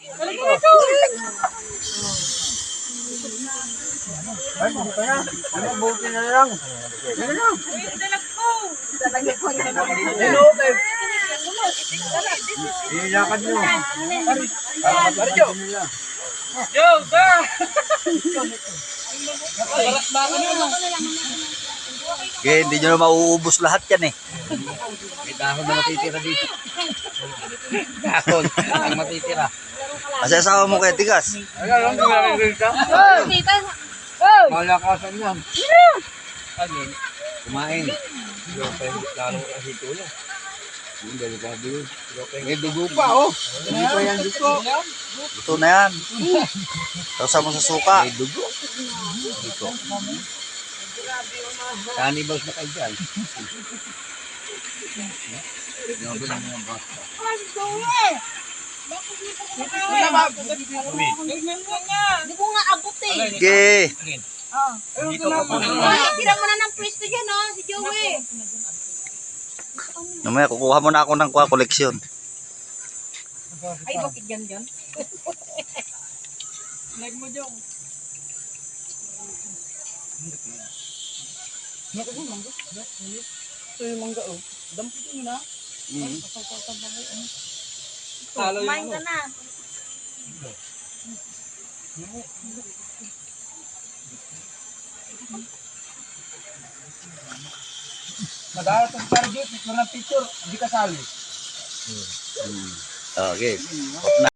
Ay, buka na. Ano, buti na lang. Ano na? Hello, babe. Ilakad nyo. Parjo. Yo, ba! Okay, hindi nyo na mauubos lahat yan eh. May dahon na matitira dito. Dahon ang matitira. Kasi asawa mo kaya tigas. Ano lang gagawin ka? Tita. Malakasan yan. Ano? Kumain. Lalo kasi ito lang. Yung delikado yun. May dugo pa, oh. Hindi pa yan dugo. Ito na yan. Tausa mo sa suka. May dugo. Dugo. Cannibals na kayo dyan. Hindi ko nga abot eh. Okay. Tira mo na ng pwesto dyan, oh, si Joey. Namaya kukuha mo na ako ng koleksyon. Ay, bakit yan dyan? Lag mo dyan. Ito yung mangga, oh. Dampot yun na. Kumain ka na. Nag-aaral ng Parjo, picture ng picture, hindi kasali. Okay.